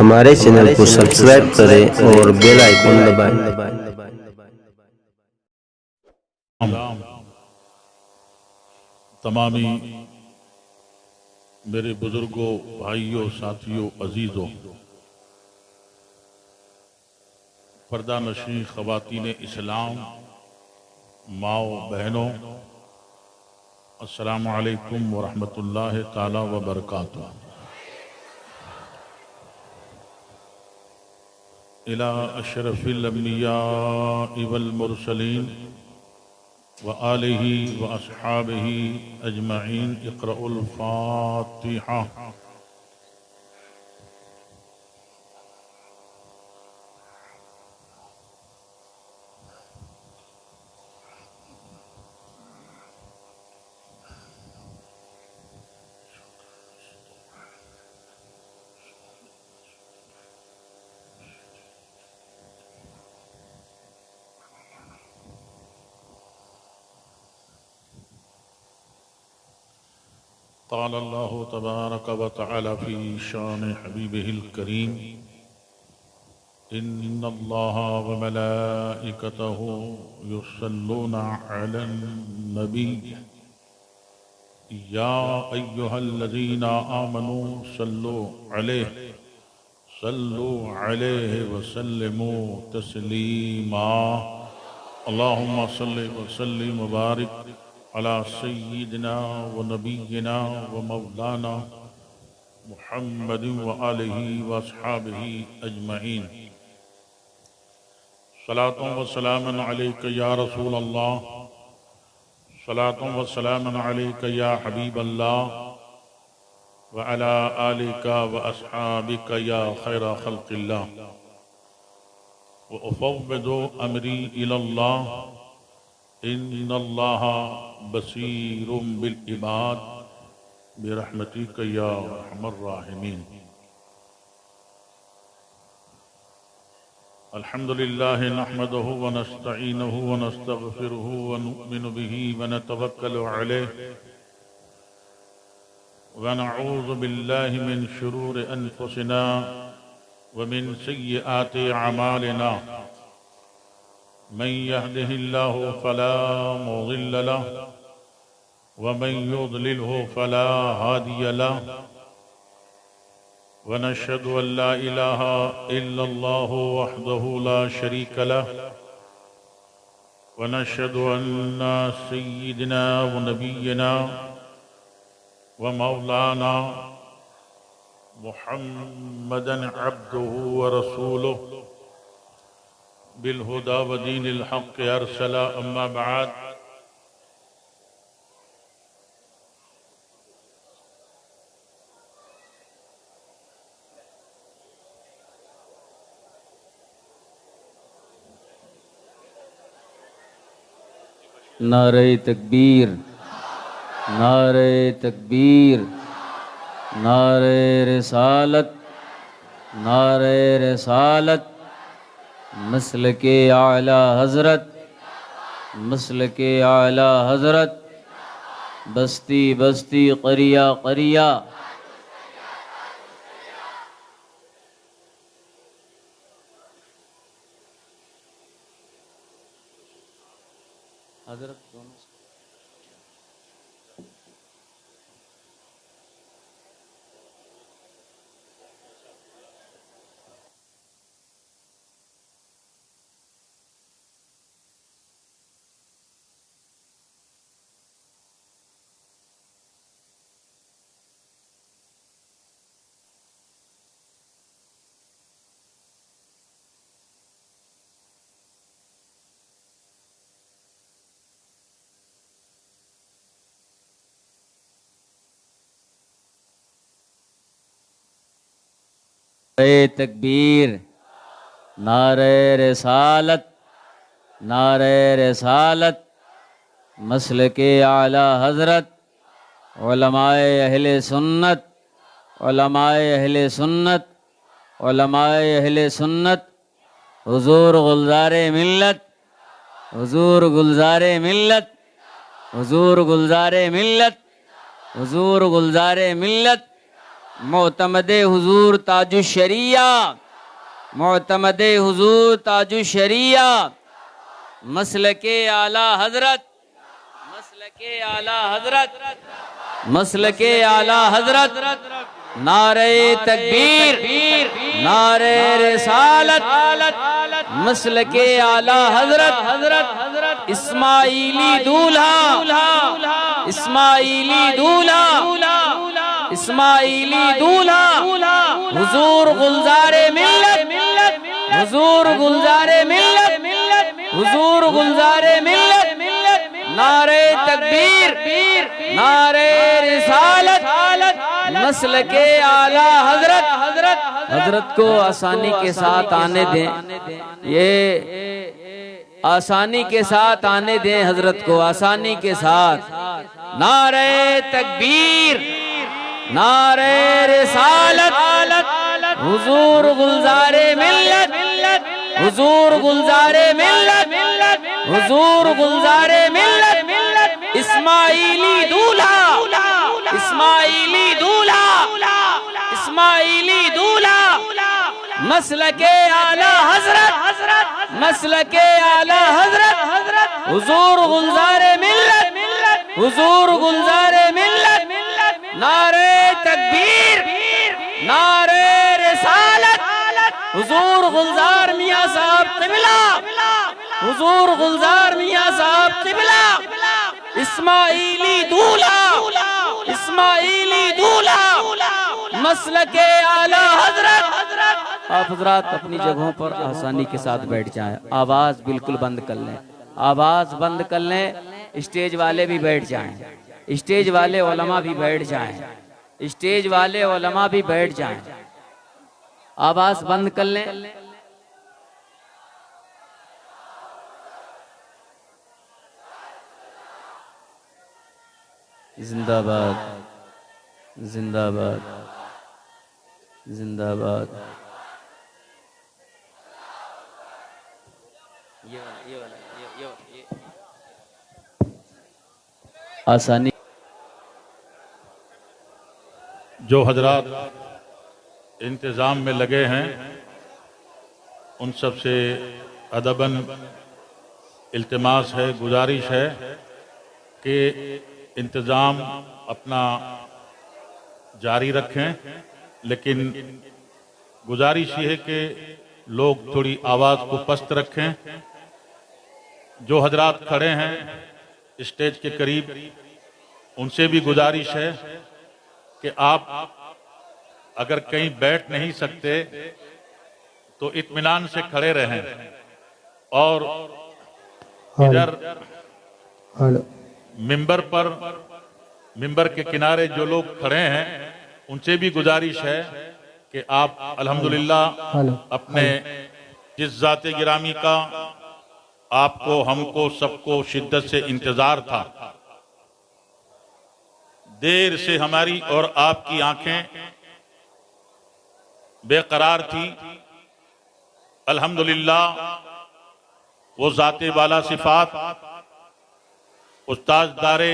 हमारे चैनल को सब्सक्राइब करें और बेल आइकन दबाएं। तमामी मेरे बुजुर्गों, भाइयों, साथियों, अजीजों, पर्दा नशीं ख़वातीन इस्लाम, माओ बहनों, अस्सलामु अलैकुम व रहमतुल्लाहि ताला व बरकातुहू। इला अशरफिल अंबिया वल मुरसलीन व आलिही व अस्हाबिही अजमईन। इक़राउल फातिहा। क़ाल अल्लाहु तबारक व तआला फ़ी शान हबीबिहिल करीम, इन्नल्लाहा व मलाइकतहु युसल्लूना अलन नबी, या अय्युहल्लज़ीना आमनू सल्लू अलैहि व सल्लिमू तस्लीमा। अल्लाहुम्मा सल्लि व सल्लिम व बारिक अला सय्यिदिना व नबिय्यिना व मौलाना मुहम्मदिन व आलिही व अस्हाबिही अजमईन। सलातुन व सलामुन अलैका या रसूल अल्लाह, सलातुन व सलामुन अलैका या हबीब अल्लाह, व अला आलिका व अस्हाबिका या खैर खल्क़िल्लाह। व उफ़व्विदु अमरी इलल्लाह, इन्नल्लाहा बसीरुम बिल इबाद बिरहमतिका या अरहमर राहिमीन। अल्हम्दुलिल्लाहि नहमदुहु व नस्तईनुहु व नस्तगफिरुहु व नु'मिनु बिही व नतवक्कलु अलैहि व नऊज़ु बिल्लाहि मिन शुरूरि अनफुसिना व मिन सय्यिआति अमालिना। मन यहदिहिल्लाहु फला मुज़िल्ल लहु व मन युज़लिल्हु फला हादिय लहु। व नशहदु अन ला इलाहा इल्लल्लाहु वहदहु ला शरीक लहु व नशहदु अन्ना सय्यिदना व नबिय्यना व मौलाना मुहम्मदन अब्दुहु व रसूलुहु बिलहुदा व दीनिल हक़्क़ अरसला। अम्मा बाद। नारे तकबीर, नारे तकबीर, नारे रिसालत, नारे रिसालत। मसलके आला हज़रत, मसलके आला हज़रत। बस्ती बस्ती क़रिया क़रिया। हज़रत नारे तकबीर, नारे रिसालत, नारे रिसालत। मसलके आला हज़रत। उलमाए अहले सुन्नत, उलमाए अहले सुन्नत, उलमाए अहले सुन्नत। हुजूर गुलज़ारे मिल्लत, हुजूर गुलज़ारे मिल्लत, हुजूर गुलज़ारे मिल्लत, हुजूर गुलज़ारे मिल्लत। मोतमदे हुजूर ताजु शरिया, मोतमदे हुजूर ताजु शरिया, मसलके आला हजरत, मसलके आला हजरत, मसलके आला हजरत, नारे तकबीर, नारे रिसालत, मसलके आला हजरत, हजरत इस्माइली दूल्हा, इस्माइली दूल्हा, इस्माइली दूल्हा, हुजूर गुलजारे मिल्लत, हुजूर गुलजारे मिल्लत, हुजूर गुलजारे मिल्लत, नारे तकबीर, नारे रिसालत, मसलके आला हजरत, हजरत को आसानी के साथ आने दें, ये आसानी के साथ आने दें हजरत को, आसानी के साथ। नारे तकबीर, नारे रिसालत, हुजूर गुलजारे मिल्लत, हुजूर गुलजारे मिल्लत, हुजूर गुलजारे मिल्लत, इस्माइली दूल्हा, इस्माइली दूल्हा, इस्माइली दूल्हा, मसलके आला हजरत, मसलके आला हजरत, हुजूर गुलजारे मिल्लत, हुजूर गुलजारे मिल्लत, नारे तकबीर, नारे रिसालत, हुजूर गुलजार मियां साहब क़िबला, हुजूर गुलजार मियां साहब क़िबला, इस्माइली दूल्हा, इस्माइली दूल्हा, मसलके आला हजरत। आप हजरात अपनी जगहों पर आसानी के साथ बैठ जाएं, आवाज बिल्कुल बंद कर लें, आवाज बंद कर लें। स्टेज वाले भी बैठ जाएं, स्टेज वाले उलमा भी बैठ जाएं, स्टेज वाले उलमा भी बैठ जाएं, आवाज बंद कर लें। जिंदाबाद, जिंदाबाद, जिंदाबाद। आसानी। जो हजरात इंतज़ाम में लगे हैं उन सब से अदबन इल्तिमास है, गुजारिश है कि इंतज़ाम अपना जारी रखें, लेकिन गुजारिश ये है कि लोग थोड़ी आवाज़ को पस्त रखें। जो हजरात खड़े हैं स्टेज के करीब, उनसे भी गुजारिश है कि आप अगर कहीं बैठ नहीं सकते तो इत्मीनान से खड़े रहें, और इधर मिंबर पर, मिंबर के किनारे जो लोग खड़े हैं उनसे भी गुजारिश है कि आप अल्हम्दुलिल्लाह अपने जिस ज़ाते गिरामी का आपको, हमको, सबको शिद्दत से इंतजार था, देर से हमारी और आपकी आंखें बेकरार थी, अल्हम्दुलिल्लाह वो ज़ाते वाला सिफात उस्ताद दारे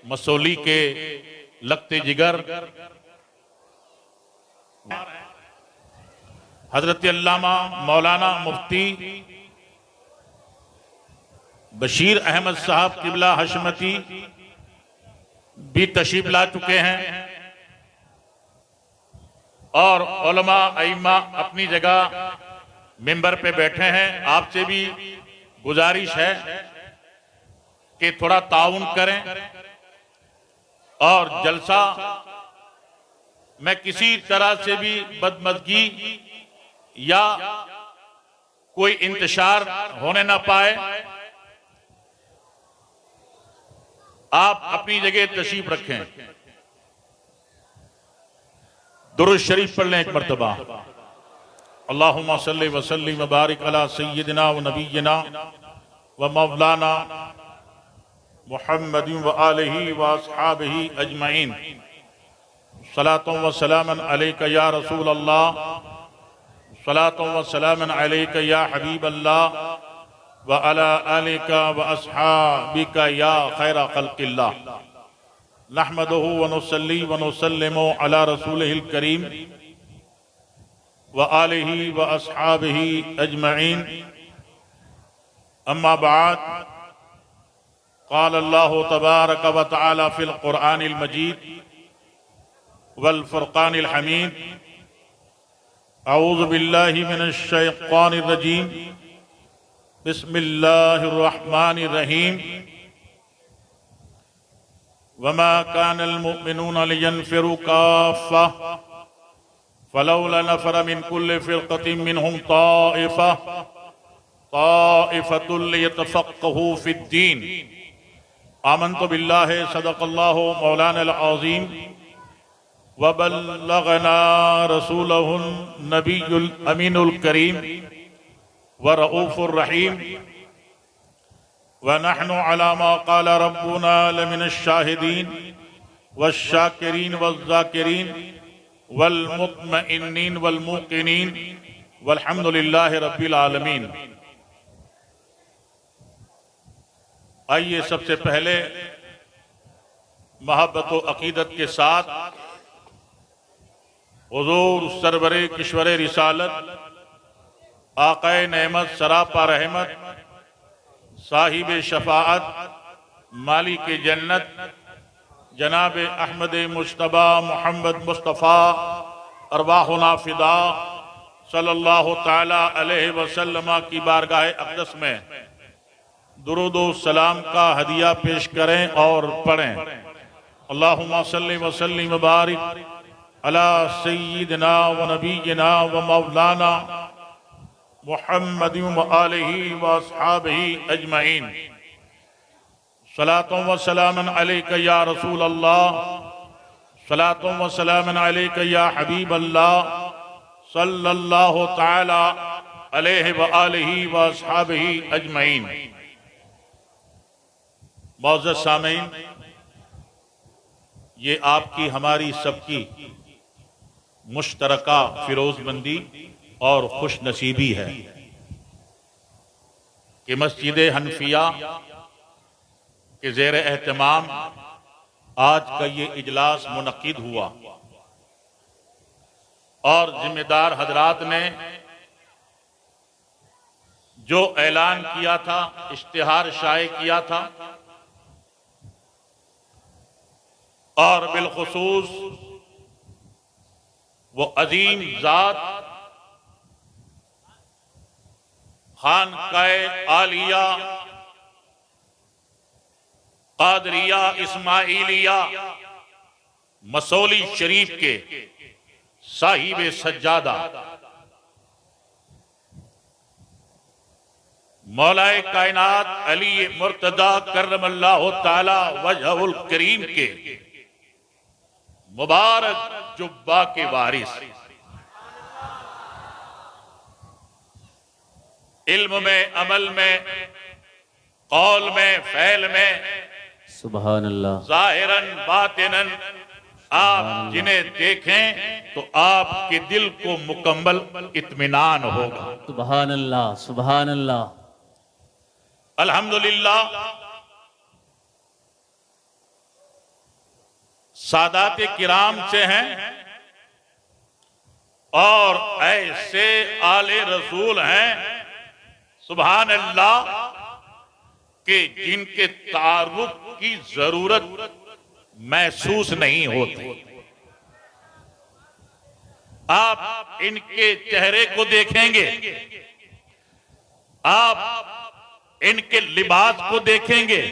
मसौली के लगते जिगर हजरत अल्लामा मौलाना मुफ्ती बशीर अहमद साहब क़िबला हशमती भी तशरीफ ला चुके हैं, और उलमा अइम्मा अपनी जगह मिंबर पे बैठे हैं। आपसे भी गुजारिश है कि थोड़ा ताउन करें, और जलसा में किसी तरह से भी बदमज़गी या कोई इंतशार होने ना पाए। आप अपनी जगह तशरीफ रखें। दुरूद शरीफ पढ़ लें एक मरतबा। अल्लाहुम्मा सल्ली व सल्लिम व बारिक अला सय्यिदिना व नबिय्यिना व मौलाना मुहम्मदिन व आलिहि व अस्हाबिहि अजमईन। सलातुन व सलामन अलैका या रसूल अल्लाह, सलातुन व सलामन अलैका या हबीब अल्लाह व अला आलिका व अस्हाबिका या खैरा खल्क़िल्लाह। नहमदुहु व नुसल्ली व नुसल्लिमु अला रसूलिहिल करीम व आलिहि व अस्हाबिहि अजमईन। अम्मा बाद, क़ाल अल्लाहु तबारक व तआला फ़िल क़ुरआनिल मजीद वल फ़ुरक़ानिल हमीद। अऊज़ु बिल्लाहि मिनश शैतानिर रजीम। बिस्मिल्लाहिर रहमानिर रहीम। वमा कानल मुमिनूना लियनफिरू काफ़्फ़ा फलौला नफ़र मिन कुल्लि फ़िरक़तिन मिनहुम ताइफ़तुन लियतफ़क़्क़हू फ़िद्दीन। आमन्तु बिल्लाहि सदक़ल्लाहु मौलानल अज़ीम व बल्लगना रसूलहुन नबियुल अमीनुल करीम व रऊफ़ुर रहीम। व नहनु अला मा क़ाल रब्बुना लमिनश शाहिदीन वश्शाकिरीन वज़्ज़ाकिरीन वल मुत्मइन्नीन वल मूक़िनीन वल्हम्दुलिल्लाहि रब्बिल आलमीन। आइए सबसे पहले मोहब्बत व अक़ीदत के साथ हुज़ूर सरवरे किश्वरे रिसालत आक़ाए नेमत सरापा रहमत साहिब शफाअत मालिक जन्नत जनाब अहमद मुश्तबा मोहम्मद मुस्तफ़ा अरवाहुना फ़िदा सल्लल्लाहु ताला अलैहि वसल्लम की बारगाह अक़दस में दुरूद व सलाम का हदिया पेश करें और पढ़ें। अल्लाहुम्मा सल्लि व सल्लिम व बारिक अला सय्यिदिना व नबीना व मौलाना मुहम्मद व आलिहि व अस्हाबिहि अजमईन। सलातुन व सलामुन अलैका या रसूल अल्लाह, सलातुन व सलामुन अलैका या हबीब अल्लाह सल्लल्लाहु ताला अलैहि व आलिहि व अस्हाबिहि अजमईन। मौजूद सामीन, ये आपकी हमारी सबकी मुश्तरका फिरोजमंदी और खुश नसीबी है कि मस्जिद हनफिया के ज़ेर एहतमाम आज का ये इजलास मुनक्किद हुआ और जिम्मेदार हजरात ने जो ऐलान किया था, इश्तिहार शाये किया था और बिलखुसूस वो अजीम जात खानकाए आलिया कादरिया इस्माइलिया मसौली शरीफ के साहिब सज्जादा मौलाए कायनात अली मुर्तदा करमल्लाहु ताला वजहुल करीम के मुबारक जुब्बा के वारिस, इल्म में, अमल में, कौल में, फ़ैल में, सुभान अल्लाह, ज़ाहिरन बातिनन आप जिन्हें देखें तो आपके दिल को मुकम्मल इत्मीनान होगा। सुभान अल्लाह, सुभान अल्लाह। अल्हम्दुलिल्लाह, सादाते किराम से हैं और ऐसे आले रसूल हैं सुभान अल्लाह कि जिनके तारुफ की जरूरत महसूस नहीं होती। आप इनके चेहरे को देखेंगे, आप इनके लिबास को देखेंगे,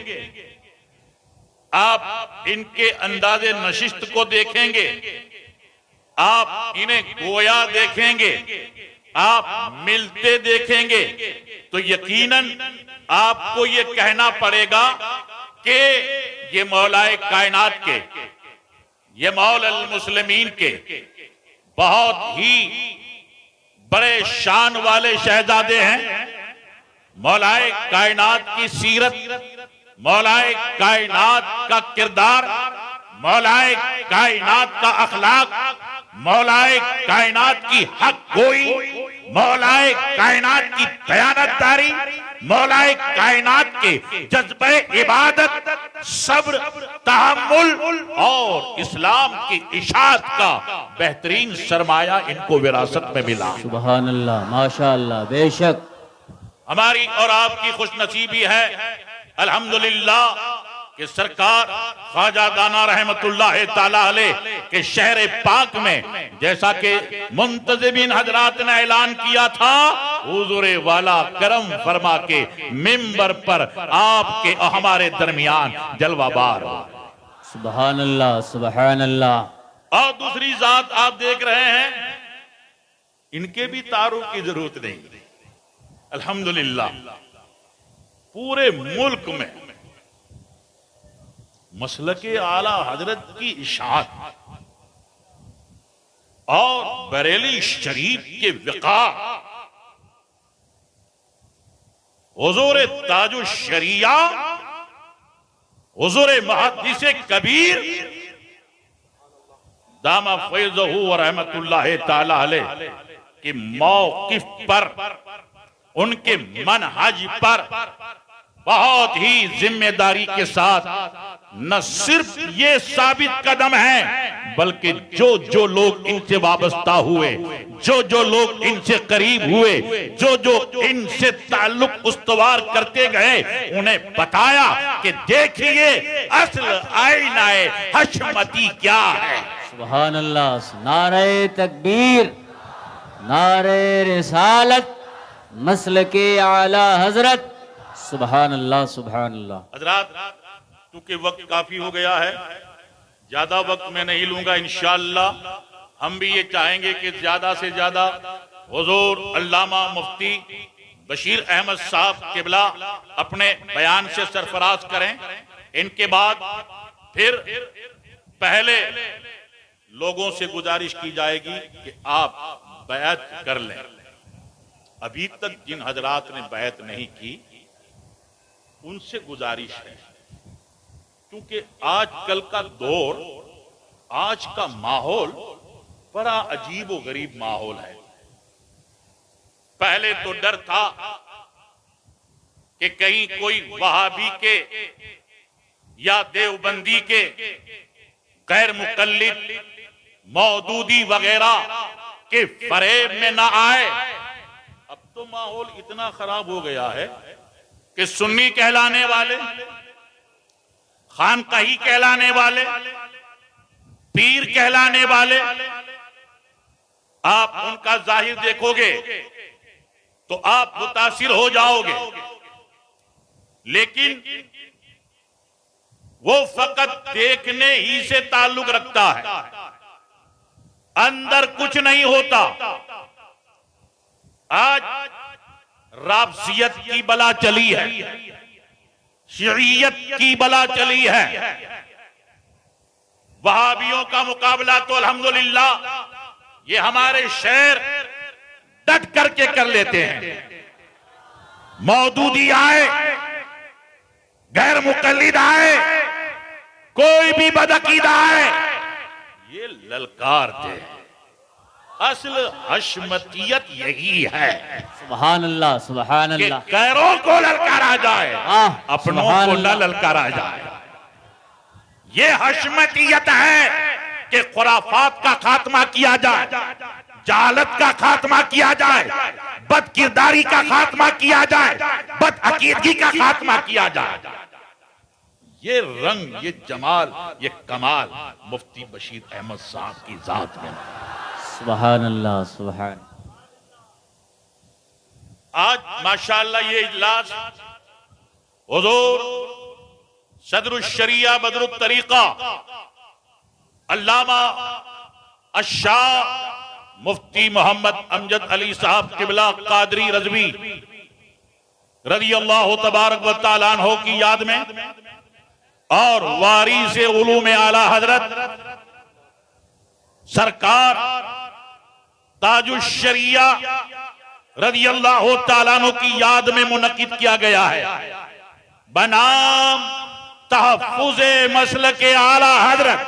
आप इनके अंदाजे नशिस्त को देखेंगे, आप इन्हें गोया देखेंगे, आप मिलते देखेंगे तो यकीनन आपको ये कहना पड़ेगा कि ये मौलाए कायनात के, ये मौलल मुस्लिमीन के बहुत ही बड़े शान वाले शहजादे हैं। मौलाए कायनात की सीरत, मौलाए कायनात का किरदार, मौलाए कायनात का अखलाक, मौलाए कायनात की हक गोई, मौलाए कायनात की दयानतदारी, मौलाए कायनात के जज्बे इबादत, सब्र, तहम्मुल और इस्लाम की इशाअत का बेहतरीन सरमाया इनको विरासत में मिला। सुभान अल्लाह, माशा अल्लाह, बेशक। हमारी और आपकी खुशनसीबी है अल्हम्दुलिल्लाह कि सरकार ख्वाजा दाना रहमतुल्लाह ताला अलैह के शहर पाक में जैसा कि मुंतजिमीन हजरात ने ऐलान किया था, हुजूर वाला करम फरमा के मिंबर पर आपके और हमारे दरमियान जलवाबार। सुभान अल्लाह, सुभान अल्लाह। और दूसरी जात आप देख रहे हैं, इनके भी तारुफ की जरूरत नहीं। अल्हम्दुलिल्लाह पूरे मुल्क में मसलके आला हजरत की इशाअत और बरेली शरीफ के विकार, हुजूर ताजुश शरिया, हुजूर मुहद्दिस कबीर दामा फैज़हू व रहमतुल्लाह ताला अलैह के मौकिफ पर, उनके मनहज पर बहुत ही जिम्मेदारी के साथ न सिर्फ ये साबित कदम है, बल्कि जो जो लोग इनसे वाबस्ता हुए, जो जो लोग इनसे करीब हुए, जो जो इनसे ताल्लुक उस्तवार करते गए, उन्हें बताया कि देखिए असल आईनाए हशमती क्या है। सुभान अल्लाह। नारे तकबीर, नारे रिसालत, मसलके आला हजरत। सुभान अल्लाह, सुभान अल्लाह। हजरात, क्योंकि वक्त काफी हो गया है, ज्यादा वक्त मैं नहीं लूंगा इंशाअल्लाह। हम भी ये चाहेंगे कि ज्यादा से ज्यादा हुजूर अल्लामा मुफ्ती बशीर अहमद साहब किबला अपने बयान से सरफराज करें। इनके बाद फिर पहले लोगों से गुजारिश की जाएगी कि आप बैत कर लें। अभी तक जिन हजरात ने बैत नहीं की उनसे गुजारिश है, क्योंकि आजकल का दौर, आज का माहौल बड़ा अजीब व गरीब माहौल है। पहले तो डर था कि कहीं कोई वहाबी के या देवबंदी के गैर मुकल्लिद मौदूदी वगैरह के फरेब में ना आए। अब तो माहौल इतना खराब हो गया है कि सुन्नी कहलाने वाले, खानकाही कहलाने वाले, पीर कहलाने वाले, आप उनका जाहिर देखोगे तो आप मुतासिर हो जाओगे, लेकिन वो फकत देखने ही से ताल्लुक रखता है, अंदर कुछ नहीं होता। आज राबसियत की बला चली है, शियत की बला चली है। वहाबियों का मुकाबला तो अल्हम्दुलिल्लाह ये हमारे शहर डट करके कर लेते हैं। मौदूदी आए, गैर मुकल्लिद आए, कोई भी बदअकीदा आए, ये ललकारते हैं। असल हशमतियत यही है। सुभान अल्लाह, सुभान अल्लाह। गैरों को ललकारा जाए, अपनों को न ललकारा जाए। ये हशमतियत है कि खुराफात का खात्मा किया जाए, जालत का खात्मा किया जाए, बदकिरदारी का खात्मा किया जाए, बदअकीदगी का खात्मा किया जाए। ये रंग, ये जमाल, ये कमाल मुफ्ती बशीर अहमद साहब की जात में। सुभान अल्लाह, सुभान। आज माशाअल्लाह ये इजलास हुजूर सदरुश शरिया बदरुत तरीका अल्लामा अशाह मुफ्ती मोहम्मद अमजद अली साहब किबला कादरी रजवी रज़ी अल्लाह तबारक व तआला अन्हु की याद में और वारिस उलूम आला हजरत सरकार ताजुश शरिया रज़ी अल्लाह तआला अन्हु की याद में मुनक्किद किया गया है बनाम तहफ़्फ़ुज़े मसलके आला हजरत।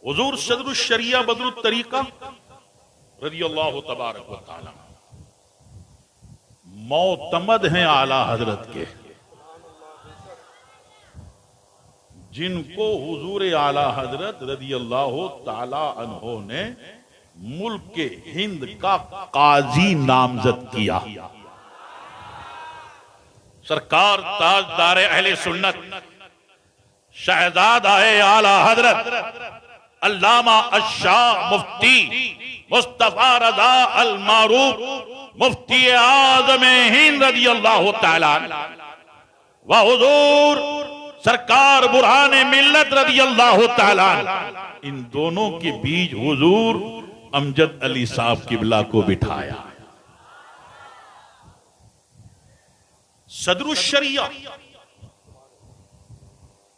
हुजूर सदरुश शरिया बदरुत तरीका रज़ियल्लाहु तबारक व तआला मोतमद हैं आला हजरत के, जिनको हुजूर आला हजरत रज़ियल्लाहु ताला अन्हो ने मुल्क के हिंद का काजी नामजद किया। सरकार ताजदार अहले सुन्नत शहजादाए आला हजरत अल्लामा अशाह मुफ्ती मुस्तफा रजा अल मारूफ मुफ्ती आज़म हिंद रज़ियल्लाहु ताला व हुजूर सरकार बुरहान मिल्लत रज़ियल्लाहु ताला, इन दोनों के बीच हुजूर अमजद अली साहब किबला को बिठाया। सदरुश शरिया,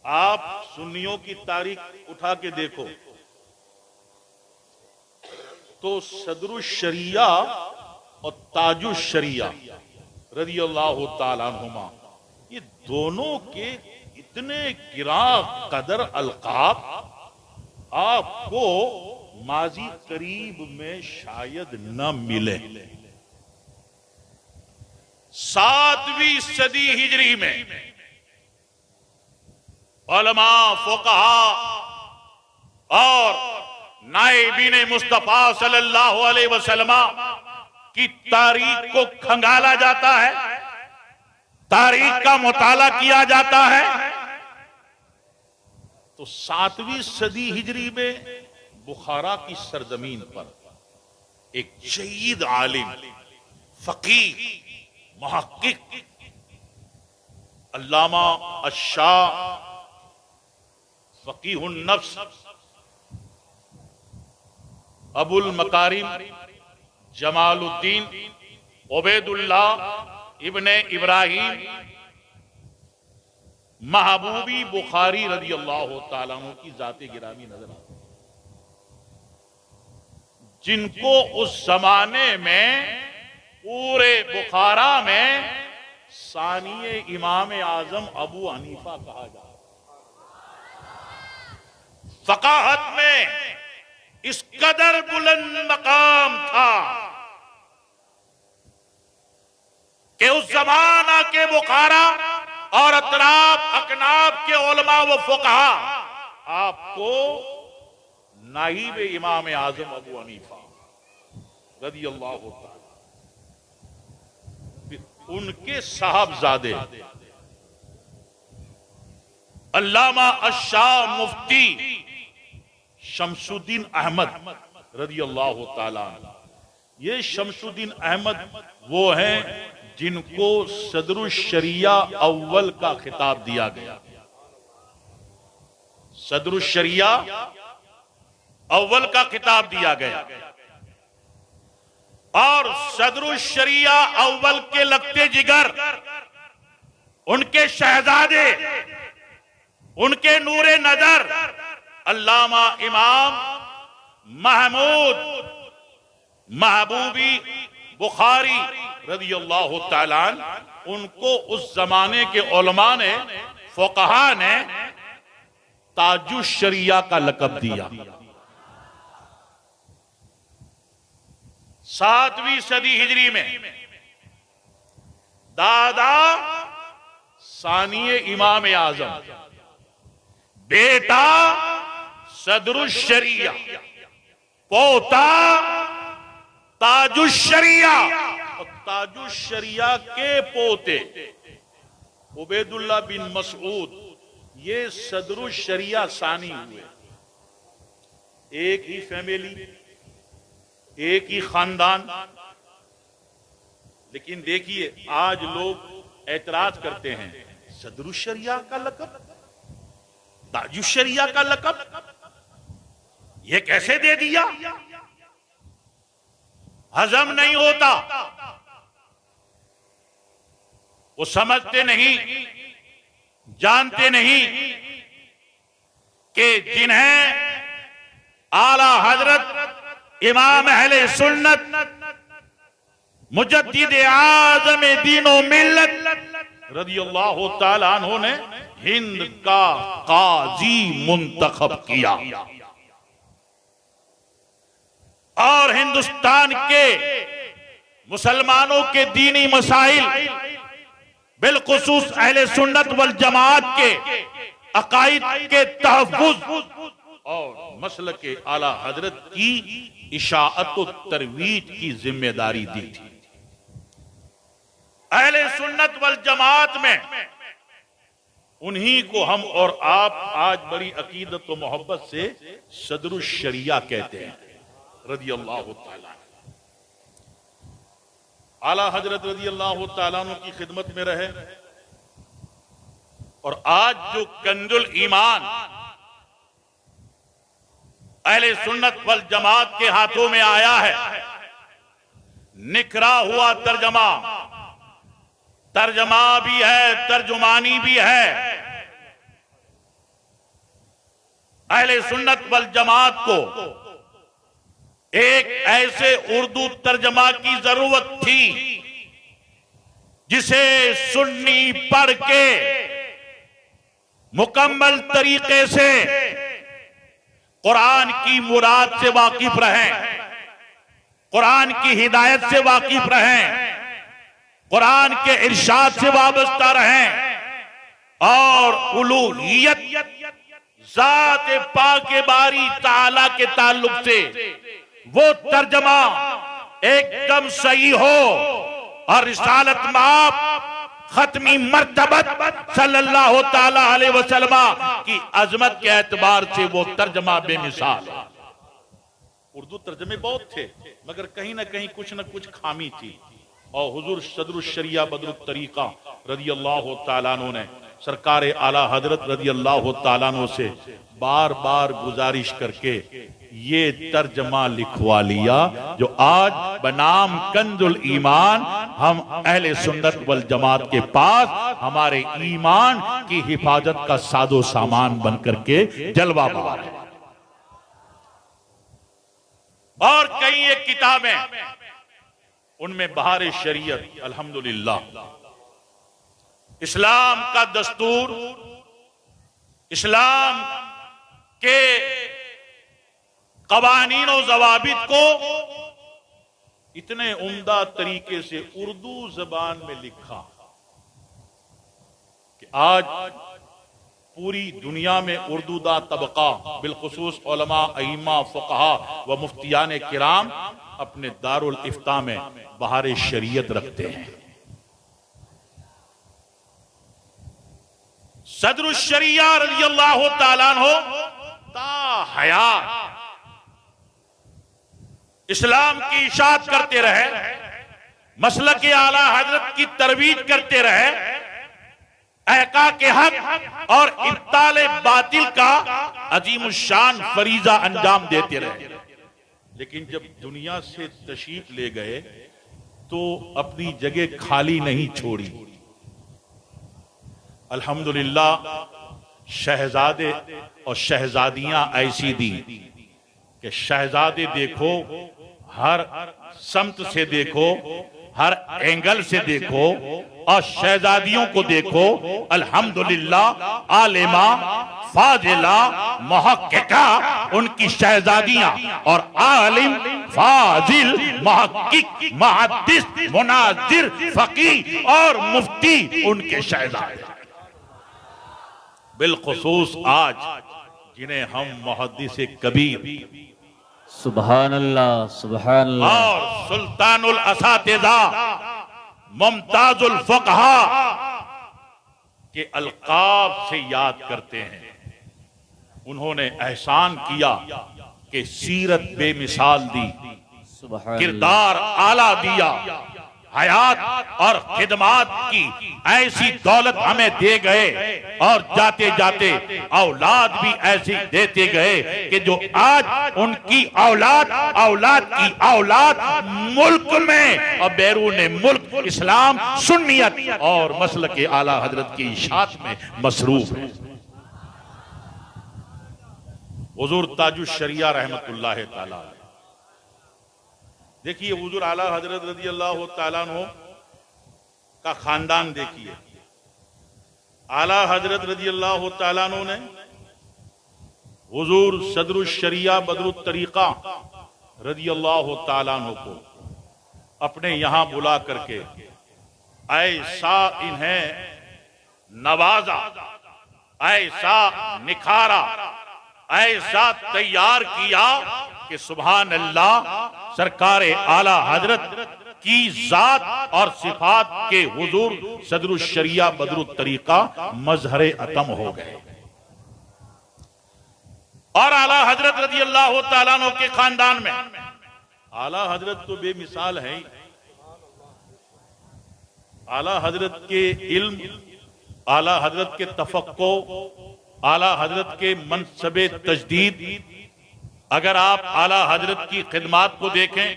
आप सुन्नियों की तारीख उठा के देखो तो सदरुश शरिया और ताजुश शरिया रज़ियल्लाहु ताला अन्हुमा, ये दोनों के इतने गिरा कदर अलकाब आपको माजी करीब में शायद न मिले। 7वीं सदी हिजरी में उलमा फुक़हा और नाइबीन मुस्तफा सल्लल्लाहु अलैहि वसल्लम की तारीख को खंगाला जाता है, तारीख का मुताला किया जाता है, तो 7वीं सदी हिजरी में बुखारा की सरजमीन पर एक जय्यद आलिम फकीह मुहक्किक अल्लामा अशाह फकीहुन नफ्स अबुल मकारिम जमालुद्दीन उबैदुल्लाह इब्ने इब्राहिम महबूबी बुखारी रज़ियल्लाहु ताला अन्हु की जाते गिरामी नजर आती, जिनको उस जमाने में पूरे बुखारा में सानिए इमाम आजम अबू हनीफा कहा जाता। फ़क़ाहत में इस कदर बुलंद मकाम था कि उस जमाना के बुखारा और अतराफ अकनाब के उलमा व फुक़हा आपको नाइब इमाम आजम अबू हनीफा रज़ियल्लाहु ताला, उनके साहबजादे अल्लामा अशाह मुफ्ती शमसुद्दीन अहमद रज़ियल्लाहु ताला, ये शमसुद्दीन अहमद वो हैं जिनको सदरुश शरिया अव्वल का खिताब दिया गया। सदरुश शरिया अव्वल का खिताब दिया गया और सदरुश शरिया अव्वल के लगते जिगर उनके शहजादे, उनके नूरे नजर अल्लामा इमाम महमूद महबूबी बुखारी रज़ियल्लाहु ताला उनको उस जमाने के उलमा ने फुक़हा ने ताजुश शरिया का लक़ब दिया। 7वीं सदी हिजरी में दादा सानिए इमाम आजम, बेटा सदरुश शरिया, पोता ताजुश शरिया और ताजुश शरिया के पोते उबैदुल्लाह बिन मसऊद, ये सदरुश शरिया सानी हुए। एक ही फैमिली, एक ही खानदान। लेकिन देखिए आज लोग एतराज करते हैं, सदरुश शरिया का लक़ब, ताजुश शरिया का लक़ब ये कैसे दे दिया, हजम नहीं होता। वो समझते नहीं, जानते नहीं कि जिन्हें आला हजरत इमाम अहले सुन्नत मुजद्दिद आज़म दीनो मिल्लत रज़ियल्लाहु ताला अन्हु ने हिंद का काजी मुंतखब किया और हिंदुस्तान के मुसलमानों के दीनी मसाइल, बिलखुसूस अहले सुन्नत वल जमात के अकायद के तहफ्फुज और मसलक के आला हजरत की इशाअत व तरवीज की जिम्मेदारी दी थी। अहले सुन्नत वल जमात में उन्हीं को हम और आप आज बड़ी अकीदत व मोहब्बत से सदरुश शरिया कहते हैं, रज़ी अल्लाह तआला। आला हजरत रज़ी अल्लाह तआला अन्हु की खिदमत में रहे और आज जो कंजुल ईमान अहले सुन्नत वल जमात के हाथों में आया है, निखरा हुआ तर्जमा भी है, तर्जुमानी भी है। अहले सुन्नत वल जमात को एक ऐसे उर्दू तर्जमा की जरूरत थी जिसे सुन्नी पढ़ के मुकम्मल तरीके से कुरान की मुराद से वाकिफ रहें, कुरान की हिदायत से वाकिफ रहें, कुरान के इरशाद से वाबस्ता रहें और उलूहियत ज़ात पाक बारी ताला के ताल्लुक से वो तर्जमा एकदम सही हो और रिसालत माप खत्मी मर्तबत सल्लल्लाहु ताला अलैहि वसल्लम की अजमत के एतबार से वो तर्जमा बेमिसाल। उर्दू तर्जमे बहुत थे मगर कहीं ना कहीं कुछ न कुछ खामी थी और हुजूर सदरुश शरिया बदरुत तरीका रज़ी अल्लाह तआला अन्हु ने सरकार आला हजरत रज़ी अल्लाह तआला अन्हु से बार बार गुजारिश करके ये तर्जमा लिखवा लिया जो आज बनाम कंजुल ईमान हम अहले सुन्नत वल जमात के पास हमारे ईमान की हिफाजत का सादो सामान बन करके जलवा बार है। और कई एक किताबें उनमें बहार शरीयत अल्हम्दुलिल्लाह, इस्लाम का दस्तूर, इस्लाम के कवानीन और ज़वाबित को इतने उम्दा तरीके से उर्दू जबान में लिखा कि आज पूरी दुनिया में उर्दूदा तबका बिलखुसूस उलमा, अइम्मा, फुक़हा व मुफ्तियान किराम अपने दारुल इफ्ता में बहार शरीयत रखते हैं। सदरुश शरिया रज़ी अल्लाह तआला अन्हु ता हयात इस्लाम की इशाअत करते रहे, मसलक आला हजरत की तरवीज करते रहे, अहका के हक और इब्ताल बातिल का अजीमुशान फरीजा अंजाम देते रहे। लेकिन जब दुनिया से तशरीफ ले गए तो अपनी जगह खाली नहीं छोड़ी। अल्हम्दुलिल्लाह शहजादे और शहजादियां ऐसी दी कि शहजादे देखो, हर समत से देखो, हर एंगल से देखो और शहजादियों को देखो, अल्हम्दुलिल्लाह आलिमा, फाजिला, मुहक्किका उनकी शहजादियां और आलिम, फाजिल, मुहक्किक, मुहद्दिस, मुनाजिर, फकीह और मुफ्ती उनके शहजादे। बिलखुसूस आज जिन्हें हम मुहद्दिस कबीर सुभान अल्लाह, सुभान अल्लाह और सुल्तानुल असातिज़ा, मुमताजुल फुक़हा के अलकाब से याद करते हैं। उन्होंने एहसान किया कि सीरत बेमिसाल दी, सुभान किरदार आला दिया, हयात और खिदमात की ऐसी दौलत हमें दे गए और जाते जाते औलाद भी ऐसी देते गए कि जो आज उनकी औलाद औलाद की औलाद मुल्क में और बैरून मुल्क इस्लाम, सुन्नियत और मसलक आला हजरत की इशाअत में मसरूफ है। हुजूर ताजुश शरिया रहमतुल्लाह ताला, देखिए हुजूर आला हजरत रज़ी अल्लाह तआला अन्हु का खानदान देखिए। आला हजरत रज़ी अल्लाह तआला अन्हु ने हुजूर सदरुश शरिया बदरुत तरीका रदियल्लाहु ताला अन्हु को अपने यहां बुला करके ऐसा इन्हें नवाजा, ऐसा निखारा, ऐसा तैयार किया कि सुभान अल्लाह, सरकार आला हजरत की जात और सिफात के हुजूर सदरुल शरिया बदरुल तरीका मजहरे अतम हो गए। और आला हजरत रजी अल्लाह तआला अन्हु के खानदान में आला हजरत तो बेमिसाल है। आला हजरत के इल्म, आला हजरत के तफक्को, आला हजरत के मनसबे तजदीद, अगर आप आला हजरत की खिदमात को देखें,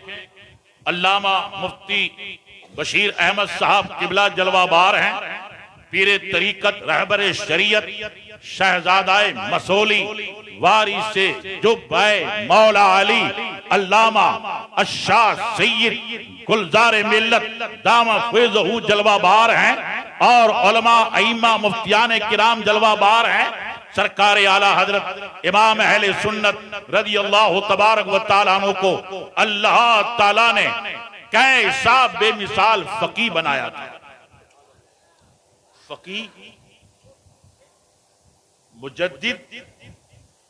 अल्लामा मुफ्ती बशीर अहमद साहब किबला जलवाबार हैं, पीरे तरीकत रहबर शरीयत शहजादाए मसोली वारिसे जुब्बाए मौला अली अल्लामा अशाह सैयद गुलजार मिल्लत दामा फैज़हू जलवाबार हैं, और उलमा अइम्मा मुफ्तियान किराम जलवाबार हैं। सरकार आला हजरत इमाम अहले सुन्नत रज़ी अल्लाह तबारक व तआला अन्हु को अल्लाह ताला ने कैसा बेमिसाल फकी बनाया था। फकी, मुजद्दिद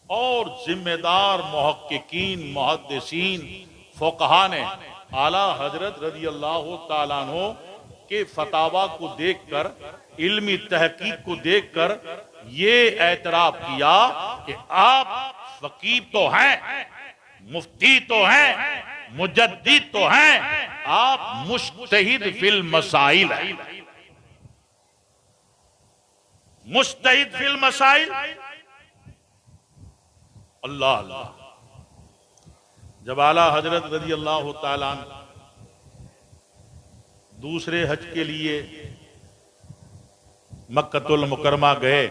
और जिम्मेदार मुहक्किकीन मुहद्दिसीन फुक़हा ने आला हजरत रज़ी अल्लाह तआला अन्हु के फतावा को देखकर, इल्मी तहकीक को देखकर ये एतराफ किया कि आप फकीह तो हैं, मुफ्ती तो हैं, मुजद्दिद तो हैं, आप मुज्तहिद फिल मसाइल हैं। मुज्तहिद फिल मसाइल, अल्लाह अल्लाह। जब आला हजरत रज़ी अल्लाह तआला अन्हु दूसरे हज के लिए मक्कतुल मुकरमा गए,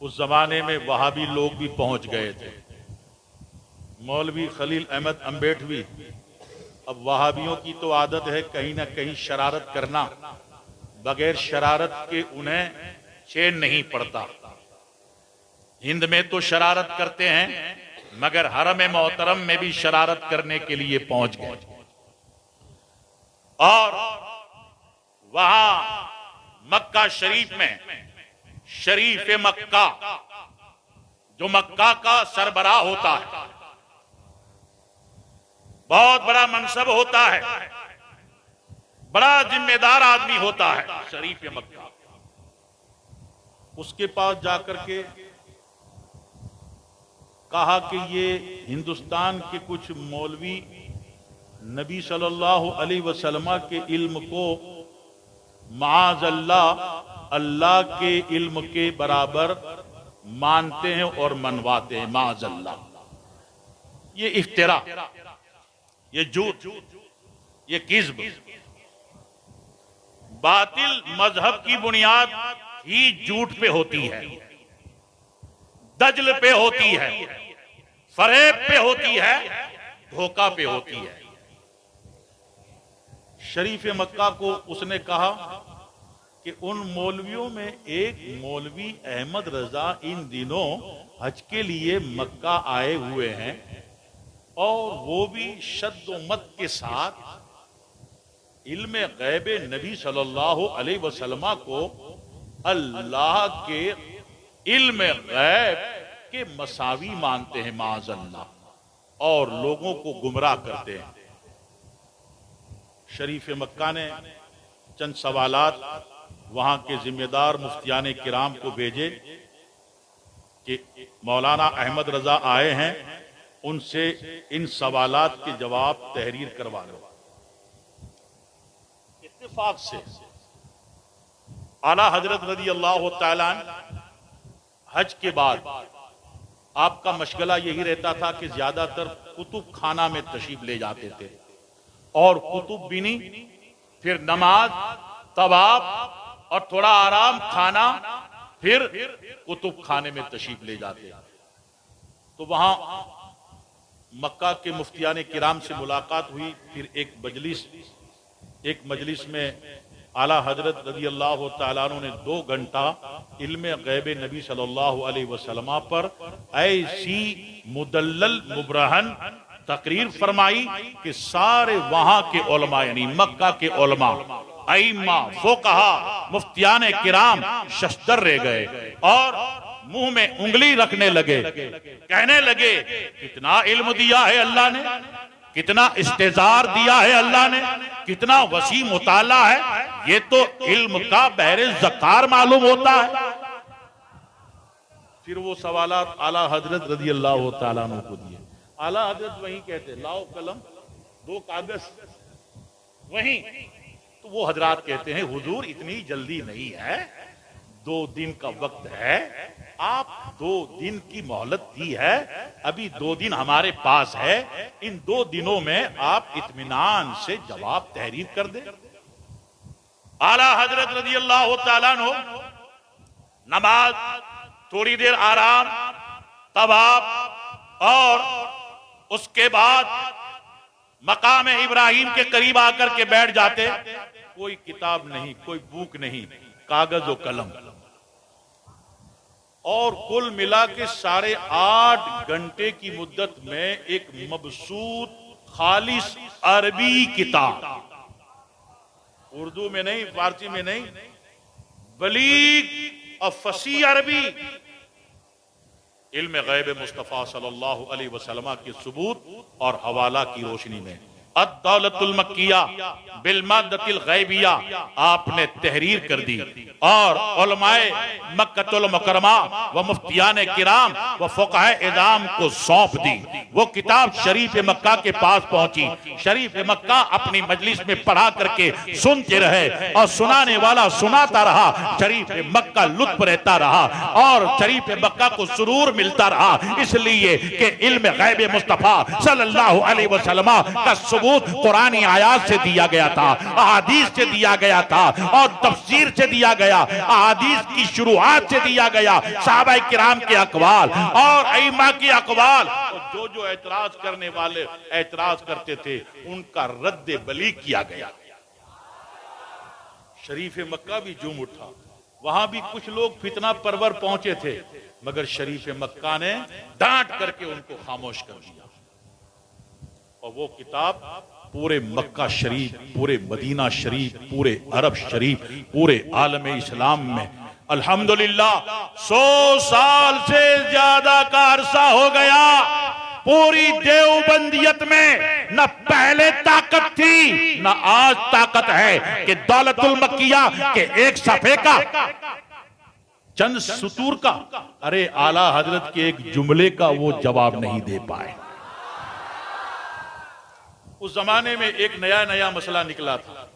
उस जमाने में वहाबी लोग भी पहुंच गए थे। मौलवी खलील अहमद अम्बेडवी, अब वहाबियों की तो आदत है कहीं ना कहीं शरारत करना, बगैर शरारत के उन्हें चैन नहीं पड़ता। हिंद में तो शरारत करते हैं, मगर हरम मोहतरम में भी शरारत करने के लिए पहुंच गए। और वहां मक्का शरीफ में शरीफ मक्का, जो मक्का का सरबराह होता है, बहुत बड़ा मनसब होता है, बड़ा जिम्मेदार आदमी होता है शरीफ मक्का, उसके पास जाकर के कहा कि ये हिंदुस्तान के कुछ मौलवी नबी सल्लल्लाहु अलैहि वसल्लम के इल्म को माअज़ल्लाह अल्लाह के इल्म के बराबर मानते हैं और मनवाते हैं। माअज़ल्लाह, ये इफ्तिरा, ये झूठ, ये किज़्ब। बातिल मजहब की बुनियाद ही झूठ पे होती है, दजल पे होती है, फरेब पे होती है, धोखा पे होती है। शरीफ मक्का को उसने कहा कि उन मौलवियों में एक मौलवी अहमद रजा इन दिनों हज के लिए मक्का आए हुए हैं, और वो भी शद्दोमत के साथ इल्म गैब नबी सल्लल्लाहु अलैहि वसल्लम को अल्लाह के इल्म गैब के मसावी मानते हैं माअज़ल्लाह, और लोगों को गुमराह करते हैं। शरीफ मक्का ने चंद सवालात वहां के जिम्मेदार मुफ्तियान किराम को भेजे कि मौलाना अहमद रजा आए हैं, उनसे इन सवालात के जवाब तहरीर करवा लो। इत्तेफाक से आला हजरत रज़ी अल्लाह तआला हज के बाद आपका मशगला यही रहता था कि ज्यादातर कुतुब खाना में तशरीफ ले जाते थे, और कुतुब बिनी, फिर नमाज, तवाफ और थोड़ा आराम, खाना, फिर कुतुब खाने में तशरीफ ले जाते। तो वहां मक्का के मुफ्तियान किराम से मुलाकात हुई। फिर एक मजलिस में आला हजरत रज़ी अल्लाह तआला अन्हु ने 2 घंटा इल्म गैब नबी सल्लल्लाहु अलैहि वसल्लम पर ऐसी मुदल्लल मुबरहन तकरीर फरमाई कि सारे वहां के उलमा यानी मक्का के उलमा अइम्मा फुकहा मुफ्तियान किराम शशदर रह गए और मुंह में उंगली रखने लगे, कहने लगे कितना इल्म दिया है अल्लाह ने, कितना इस्तेजार दिया है अल्लाह ने, कितना वसी मुताला है, ये तो इल्म का बहरे ज़कार मालूम होता है। फिर वो सवालात आला हजरत रज़ी अल्लाह तआला अन्हु को दिए। आला हजरत वहीं कहते लाओ कलम दो कागज वहीं, तो वो हजरात कहते हैं हुजूर इतनी जल्दी नहीं है, 2 दिन का वक्त है, आप 2 दिन की मोहलत दी है, अभी 2 दिन हमारे पास है, इन 2 दिनों में आप इत्मीनान से जवाब तहरीर कर दे। आला हजरत रज़ी अल्लाह तआला अन्हु नमाज, थोड़ी देर आराम, तवाफ और उसके बाद मकाम इब्राहिम के करीब आकर के बैठ जाते। कोई किताब नहीं, कोई बुक नहीं, कागज और कलम, और कुल मिला के 8.5 घंटे की मुद्दत में एक मबसूत खालिस अरबी किताब, उर्दू में नहीं, फारसी में नहीं, बलीग और फसी अरबी, इल्म गैब मुस्तफ़ा सल्लल्लाहु अलैहि वसल्लम के सबूत और हवाला की रोशनी में अद-दौलतुल मक्किया बिल माद्दतिल गैबिया आपने तहरीर कर दी और उलमाए मक्कतुल मुकरमा व मुफ्तियान किराम व फुक़हा इज़ाम को सौंप दी। वो किताब शरीफ मक्का के पास पहुंची। शरीफ मक्का अपनी मजलिस में पढ़ा करके सुनते रहे और सुनाने वाला सुनाता रहा, शरीफ मक्का लुत्फ रहता रहा और शरीफ मक्का को सुरूर मिलता रहा, इसलिए कि इल्म गैब मुस्तफ़ा सल्लल्लाहु अलैहि वसल्लम का सबूत कुरानी आयात से दिया गया था, अहादीस से दिया गया था और तफसीर से दिया गया, अहादीस की शुरुआत से दिया गया, सहाबा किराम के अक़वाल और अइम्मा के अक़वाल। जो जो एतराज करने वाले एतराज करते थे उनका रद्द बलीग किया गया। शरीफ मक्का भी झूम उठा, वहां भी कुछ लोग फितना परवर पहुंचे थे, मगर शरीफ मक्का ने डांट करके उनको खामोश कर दिया और वो किताब पूरे मक्का शरीफ, पूरे मदीना शरीफ, पूरे अरब शरीफ, पूरे आलम इस्लाम में अल्हम्दुलिल्लाह 100 साल से ज्यादा का अरसा हो गया। पूरी देवबंदियत में न पहले ताकत थी न आज ताकत है कि दौलतुल मक्किया के एक सफे का, चंद सुतूर का, अरे आला हजरत के एक जुमले का वो जवाब नहीं दे पाए। उस जमाने में एक नया मसला निकला था,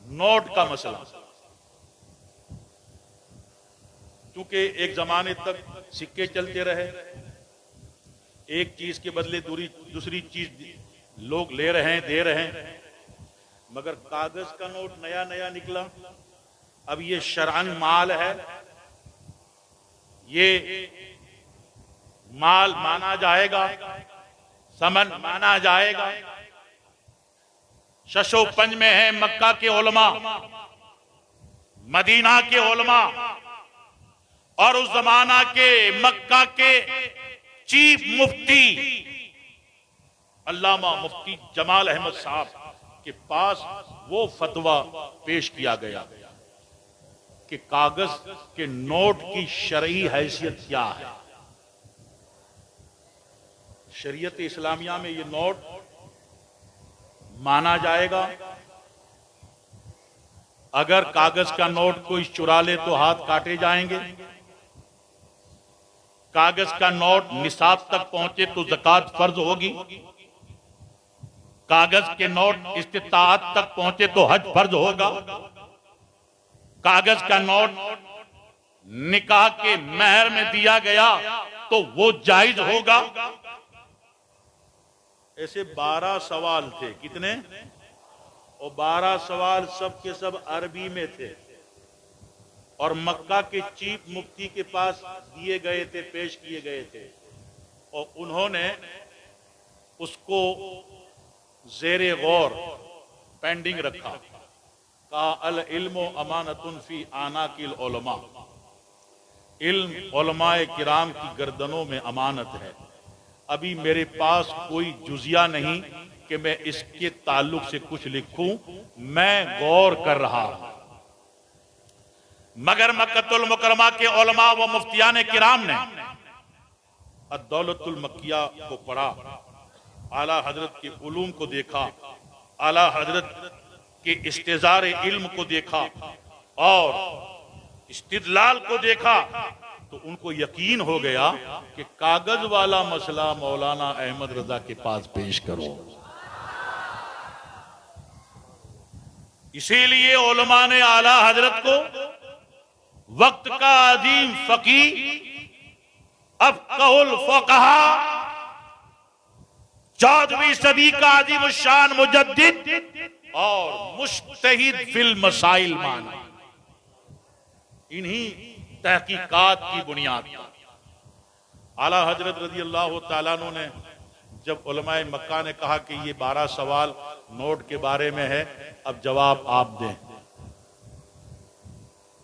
नोट का मसला। क्योंकि एक जमाने तक सिक्के चलते रहे, एक चीज के बदले दूसरी चीज लोग ले रहे हैं, दे रहे हैं, मगर कागज का नोट नया निकला। अब ये शरअन माल है, ये माल माना जाएगा, समन माना जाएगा। शशो पंज में है मक्का के उलमा, मदीना के उलमा और उस जमाना के मक्का के चीफ मुफ्ती अल्लामा मुफ्ती जमाल अहमद साहब के पास वो फतवा पेश किया गया कि कागज के नोट की शरई हैसियत क्या है। शरीयत इस्लामिया में ये नोट माना जाएगा, अगर कागज का नोट कोई चुरा ले तो हाथ काटे जाएंगे, कागज का नोट निसाब तक पहुंचे तो ज़कात फर्ज होगी, कागज के नोट इस्तिताअत तक पहुंचे तो हज फर्ज होगा, कागज का नोट निकाह के महर में दिया गया तो वो जायज होगा। ऐसे 12 सवाल थे। कितने? और 12 सवाल सब के सब अरबी में थे और मक्का के चीफ मुफ्ती के पास दिए गए थे, पेश किए गए थे और उन्होंने उसको ज़ेरे गौर पेंडिंग रखा। कहा अल इल्मो अमानतुन फी आनाकिल उलमा, इल्म उलमाए किराम की गर्दनों में अमानत है। अभी मेरे पास कोई जुजिया नहीं कि मैं इसके ताल्लुक से कुछ लिखूं, मैं गौर कर रहा हूं। मगर मक्कतुल मुकरमा के उलमा व मुफ्तियान किराम ने अद-दौलतुल मक्किया को पढ़ा, आला हजरत के उलूम को देखा, आला हजरत के इस्तेज़ार इल्म को देखा और इस्तिदलाल को देखा, तो उनको यकीन हो गया कि कागज वाला मसला मौलाना अहमद रजा के पास पेश करो। इसीलिए उलमा ने आला हजरत को वक्त का अजीम फकी, अफ़क़हुल फ़ुक़हा, 14वीं सदी का अजीम शान मुजद्दिद और मुज्तहिद फिल मसाइल माना। इन्हीं तहकीकात की बुनियाद पर आला हजरत रज़ी अल्लाह तआला अन्हु ने जब उलमाए मक्का ने कहा कि ये 12 सवाल नोट के बारे में है, अब जवाब आप दें।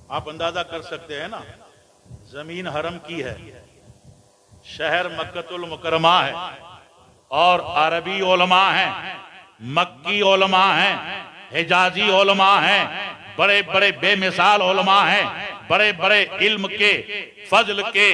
आप अंदाजा कर सकते हैं ना, जमीन हरम की है, शहर मक्कतुल मुकरमा है और अरबी उलमा हैं, मक्की उलमा हैं, हिजाजी उलमा हैं, बड़े बड़े बेमिसाल उलमा हैं, बड़े बड़े इल्म के फजल के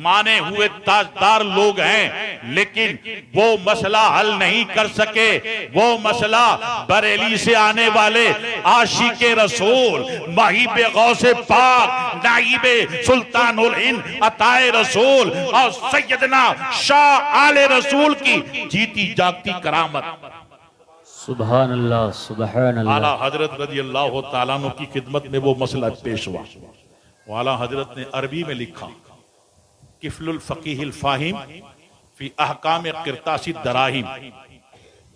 माने हुए ताजदार लोग हैं, लेकिन वो मसला हल नहीं कर सके। वो मसला बरेली से आने वाले आशिके रसूल, माहिबे गौसे पाक, नाइबे सुल्तानुल हिंद अताए रसूल और सैयदना शाह आले रसूल की जीती जागती करामत सुभान अल्लाह, सुभान अल्लाह। आला हजरत रज़ी अल्लाह तआला अन्हु की खिदमत में वो मसला पेश हुआ। आला हजरत ने अरबी में लिखा, किफलुल फकीहिल फाहिम फी अहकाम क़िरतासी दराहिम।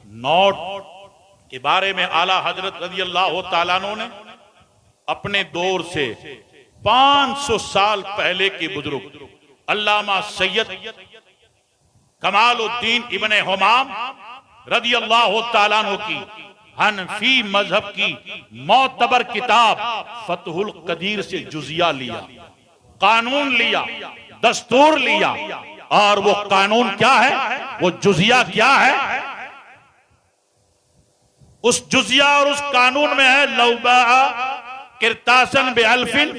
नोट के बारे में आला हजरत रज़ी अल्लाह तआला अन्हु ने अपने दौर से 500 साल पहले के बुजुर्ग अल्लामा सैयद कमालुद्दीन इब्ने हुमाम रज़ी अल्लाह तआला अन्हु की हनफी मजहब की मोतबर किताब फतहुल कदीर से जुजिया लिया, कानून लिया, दस्तूर लिया। और वो कानून क्या है, वो जुजिया क्या है? उस जुजिया और उस कानून में है लौबा किरतासन बेअल्फिन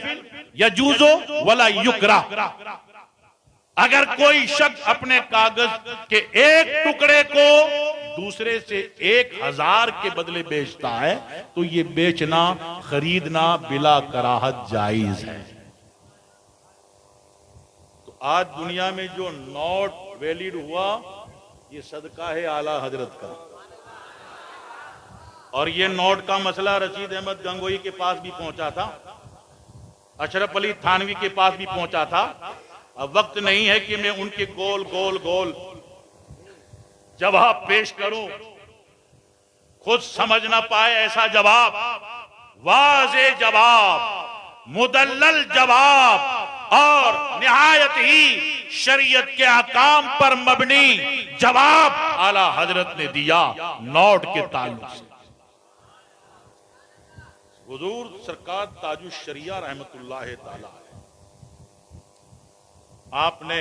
यजूजो वला युकरा। अगर कोई शख्स अपने कागज के एक टुकड़े को दूसरे से 1000 के बदले बेचता है तो ये बेचना खरीदना बिला कराहत जायज है। तो आज दुनिया में जो नोट वैलिड हुआ, ये सदका है आला हजरत का। और ये नोट का मसला रशीद अहमद गंगोई के पास भी पहुंचा था, अशरफ अली थानवी के पास भी पहुंचा था। अब वक्त नहीं है कि मैं उनके गोल गोल गोल जवाब पेश करूं, खुद समझ ना पाए ऐसा जवाब, वाज़े जवाब, मुदल्लल जवाब और निहायत ही शरीयत के अहकाम पर मबनी जवाब आला हजरत ने दिया नोट के ताल्लुक से। हुजूर सरकार ताजुश शरिया रहमतुल्लाह ताला, आपने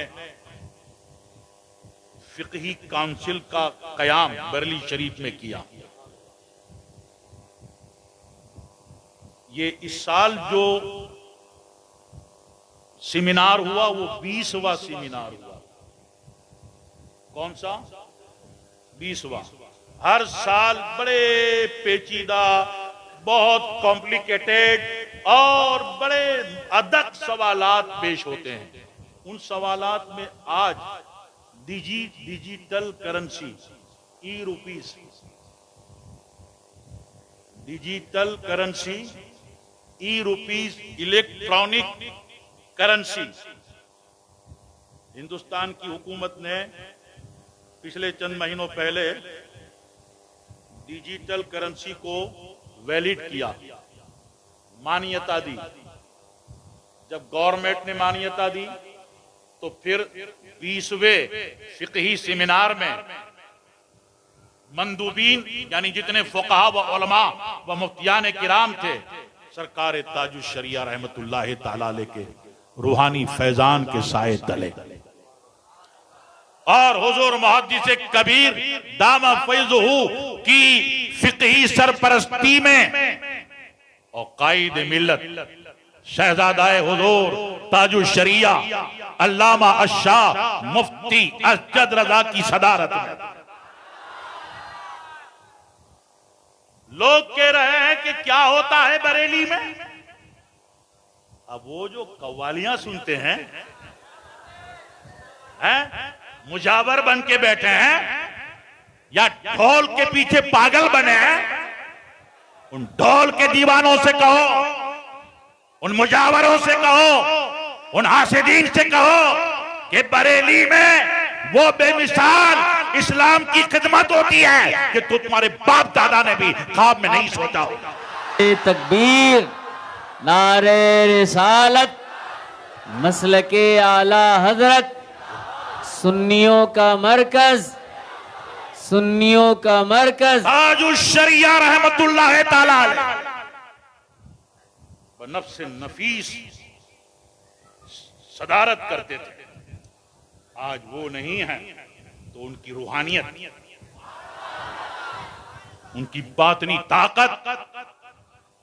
फिक़ही काउंसिल का कयाम बरेली शरीफ में किया। ये इस साल जो सेमिनार हुआ वो 20वां सेमिनार हुआ। कौन सा? 20वां। हर साल बड़े पेचीदा, बहुत कॉम्प्लिकेटेड और बड़े अदक सवालात पेश होते हैं। उन सवालात में आज डिजिटल करेंसी, ई रुपीस, डिजिटल करेंसी, ई रुपीस, इलेक्ट्रॉनिक करेंसी, हिंदुस्तान की हुकूमत ने पिछले चंद महीनों पहले डिजिटल करेंसी को वैलिड किया, मान्यता दी। जब गवर्नमेंट ने मान्यता दी तो फिर 20वें फिक़ही सेमिनार में मंदूबीन यानी जितने फुक़हा व उलमा व मुफ्तियान किराम थे, सरकार ताजुश शरिया रहमतुल्लाह ताला के रूहानी फैजान के साए तले। और हुजूर मुहद्दिस कबीर दामा फैज़ुहू की फिक़ही सरपरस्ती में और कायद मिल्लत शहजादाए हुजूर ताजुश शरिया अल्लामा अशाह मुफ्ती असजद रजा की सदारत में लोग कह रहे हैं कि क्या होता है बरेली में। अब वो जो कव्वालियां सुनते हैं मुजावर बन के बैठे हैं या ढोल के पीछे पागल बने हैं, उन ढोल के दीवानों से कहो, उन मुजावरों से कहो, उन हासिदीन से कहो कि बरेली में वो बेमिसाल इस्लाम की खिदमत होती है कि तुम्हारे बाप दादा ने भी ख्वाब में नहीं सोचा होगा। तकबीर, नारे रिसालत, मसलके आला हजरत, सुन्नियों का मरकज, सुन्नियों का मरकज ताजुश शरिया रहमतुल्लाह ताला अलैह नफ्स नफीस सदारत करते थे। आज वो नहीं है तो उनकी रूहानियत, उनकी बातनी ताकत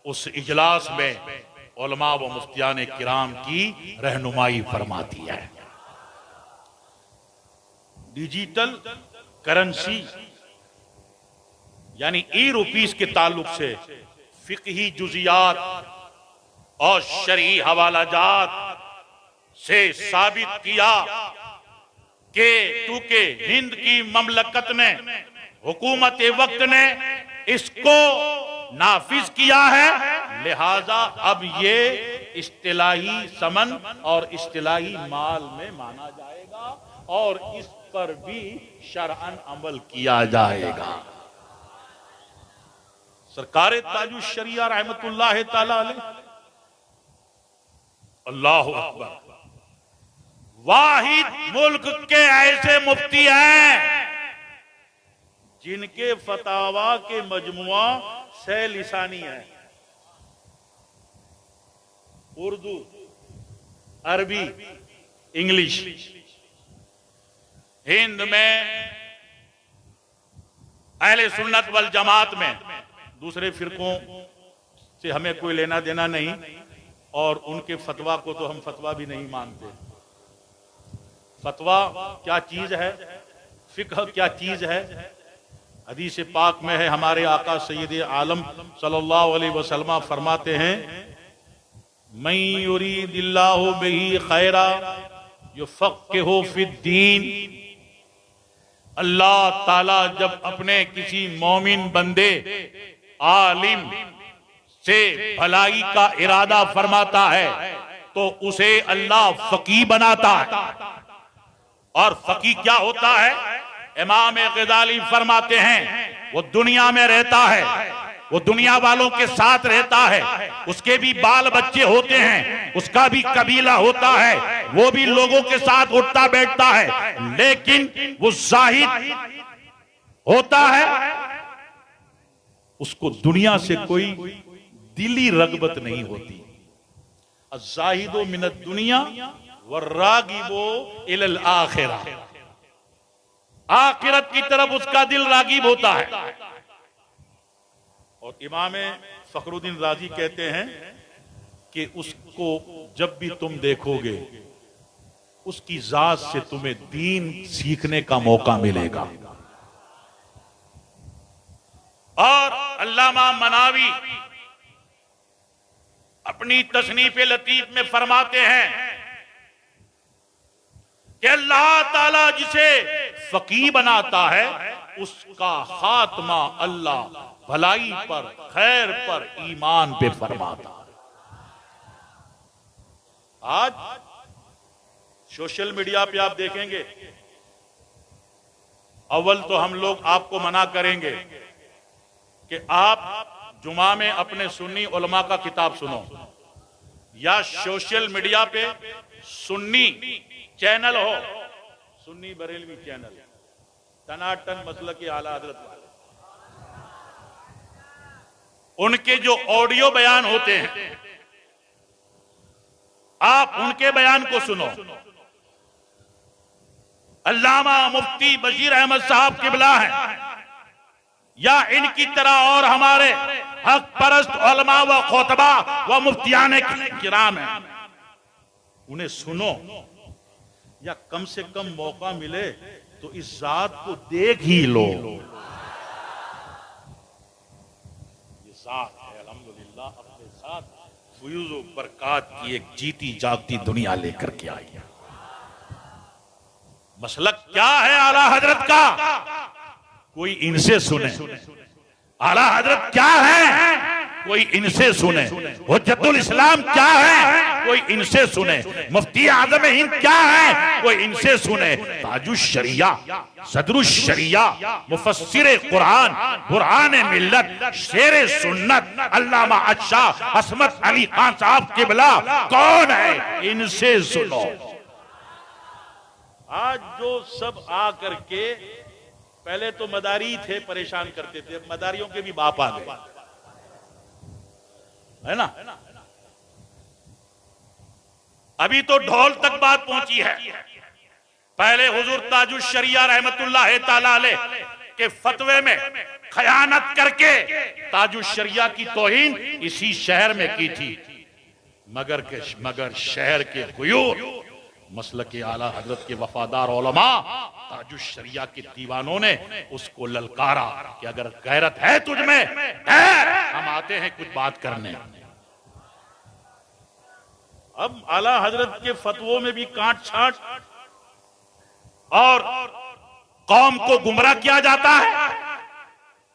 उस इजलास में उलमा व मुफ्तियान किराम की रहनुमाई फरमाती है। डिजिटल करेंसी यानी ई रुपीस के ताल्लुक से फिक़ही जुज़ियात और शरई हवालाजात से साबित किया कि चूंकि हिंद की ममलकत ने, हुकूमत वक्त ने इसको नाफिज किया है, लिहाजा अब ये इस्तिलाही समन और इस्तिलाही माल में माना जाएगा और इस पर भी शरअन अमल किया जाएगा। सरकार ताजुश शरिया रहमतुल्लाह ताला अलैह, अल्लाहु अकबर, वाहिद मुल्क के ऐसे मुफ्ती हैं जिनके फतावा के मजमुआ से लिसानी है, उर्दू, अरबी, इंग्लिश। हिंद में अहले सुन्नत वल जमात में दूसरे फिरकों से हमें कोई लेना देना नहीं और उनके फतवा को तो हम फतवा भी नहीं मानते। फतवा क्या चीज है, फिक्ह क्या चीज है, हदीस पाक में है। हमारे आका सैयद आलम सल्लल्लाहु अलैहि वसल्लम फरमाते हैं, मैं युरीदिल्लाहु बिही खैरा युफ़क़्क़िहु फिद्दीन। अल्लाह ताला जब अपने किसी मोमिन बंदे आलिम से भलाई का इरादा फरमाता है तो उसे अल्लाह फकीह बनाता है। और फकीह क्या होता है? इमाम गजाली फरमाते हैं वो दुनिया में रहता है, वो दुनिया वालों के साथ रहता है, उसके भी बाल बच्चे होते हैं, उसका भी कबीला होता है, वो भी लोगों के साथ उठता बैठता है, लेकिन वो जाहिद होता है, उसको दुनिया से कोई दिली रगबत नहीं होती। अज़्ज़ाहिदो मिनद दुनिया वर्रागिबो इलल आखिरा, आखिरत की तरफ उसका दिल रागिब होता है। और इमाम फखरुद्दीन राजी कहते हैं कि उसको जब भी तुम देखोगे उसकी जात से तुम्हें दीन सीखने का मौका मिलेगा। और अल्लामा मनावी अपनी तसनीफ लतीफ में फरमाते हैं कि अल्लाह ताला जिसे फकीह बनाता है उसका खात्मा अल्लाह भलाई पर, खैर पर, ईमान पे फरमाता है। आज सोशल मीडिया पे आप देखेंगे, अव्वल तो हम लोग आपको मना करेंगे कि आप जुमा में अपने सुन्नी उलमा का किताब सुनो, या सोशल मीडिया पे सुन्नी चैनल हो, सुन्नी बरेलवी चैनल, टनाटन मसलक के आला हजरत वाले, उनके जो ऑडियो बयान होते हैं आप उनके बयान को सुनो। अल्लामा मुफ्ती बशीर अहमद साहब किबला हैं या इनकी तरह और हमारे हक परस्त उलमा व खुतबा व मुफ्तियान किराम हैं, उन्हें सुनो या कम से कम मौका मिले तो इस जात को देख ही लो। ये जात है अल्हम्दुलिल्लाह अपने साथ फयूज़ व बरकात की एक जीती जागती दुनिया लेकर के आई है। मसलक क्या है आला हजरत का, कोई इनसे सुने। आला हजरत क्या है, कोई इनसे सुने। हुज्जतुल इस्लाम क्या है, कोई इनसे सुने। मुफ्ती आज़म हिंद क्या है, कोई इनसे सुने। ताजुश शरिया, सदरुश शरिया, मुफस्सिर कुरान, बुरहान मिल्लत, शेर सुन्नत, अल्लामा अशाह हस्मत अली खान साहब किबला कौन है, इनसे सुनो। आज जो सब आ करके, पहले तो मदारी थे परेशान करते थे, मदारियों के भी बाप आ गए, है ना। अभी तो ढोल तक बात पहुंची है। पहले हुजूर ताजुश शरिया रहमतुल्लाह ताला अलैह के फतवे में खयानत करके ताजुश शरिया की तौहीन इसी शहर में की थी, मगर शहर के गुयूर मसलक आला हजरत के वफादार उलमा ताजुश शरिया के दीवानों ने उसको ललकारा कि अगर गैरत है तुझ में, हम आते हैं कुछ बात करने। अब आला हजरत के फतवों में भी काट छाट और कौम को गुमराह किया जाता है,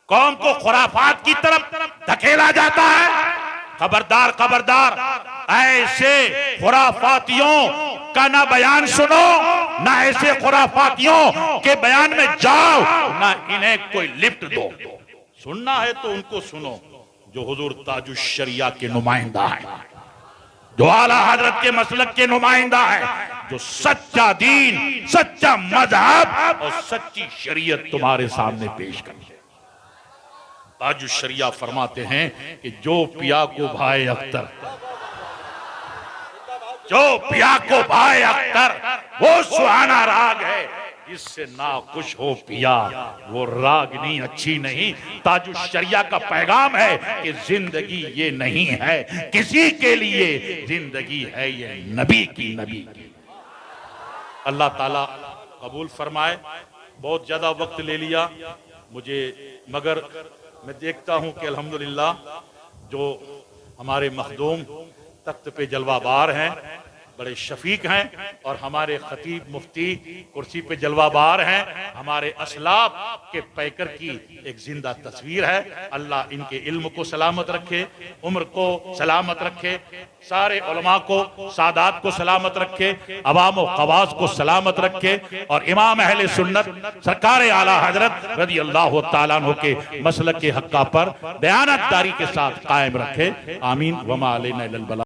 कौम को खुराफात की तरफ धकेला जाता है। खबरदार खबरदार, ऐसे खुराफातियों का ना बयान सुनो, ना ऐसे खुराफातियों के बयान में जाओ, ना इन्हें कोई लिफ्ट दो। सुनना है तो उनको सुनो जो हुजूर ताजुश शरिया के नुमाइंदा है, जो आला हजरत के मसलक के नुमाइंदा है, जो सच्चा दीन, सच्चा मजहब और सच्ची शरीयत तुम्हारे सामने पेश करते हैं। ताजुश शरिया फरमाते हैं कि जो पिया को भाई अख्तर, जो पिया को भाई अख्तर, वो सुहाना राग है जिससे ना खुश हो पिया, वो रागनी अच्छी नहीं। ताजुश शरिया का पैगाम है कि जिंदगी ये नहीं है किसी के लिए, जिंदगी है ये नबी की, नबी की। अल्लाह ताला कबूल फरमाए। बहुत ज्यादा वक्त ले लिया मुझे, मगर मैं देखता हूं कि अल्हम्दुलिल्लाह जो हमारे मखदूम तख्त पे जलवाबार हैं, बड़े शफीक हैं, और हमारे खतीब मुफ्ती कुर्सी पे जलवाबार हैं, हमारे असलाफ के पैकर की एक जिंदा तस्वीर है। अल्लाह इनके इल्म को सलामत रखे, उम्र को सलामत रखे, सारे उलमा को, सादात को सलामत रखे, अवाम व खवास को सलामत रखे, और इमाम अहले सुन्नत सरकार आला हजरत रज़ी अल्लाह तआला अन्हु के मसलक के हक्का पर दयानतदारी के साथ कायम रखे। आमीन। वमा अलैना इल्लल बलाग।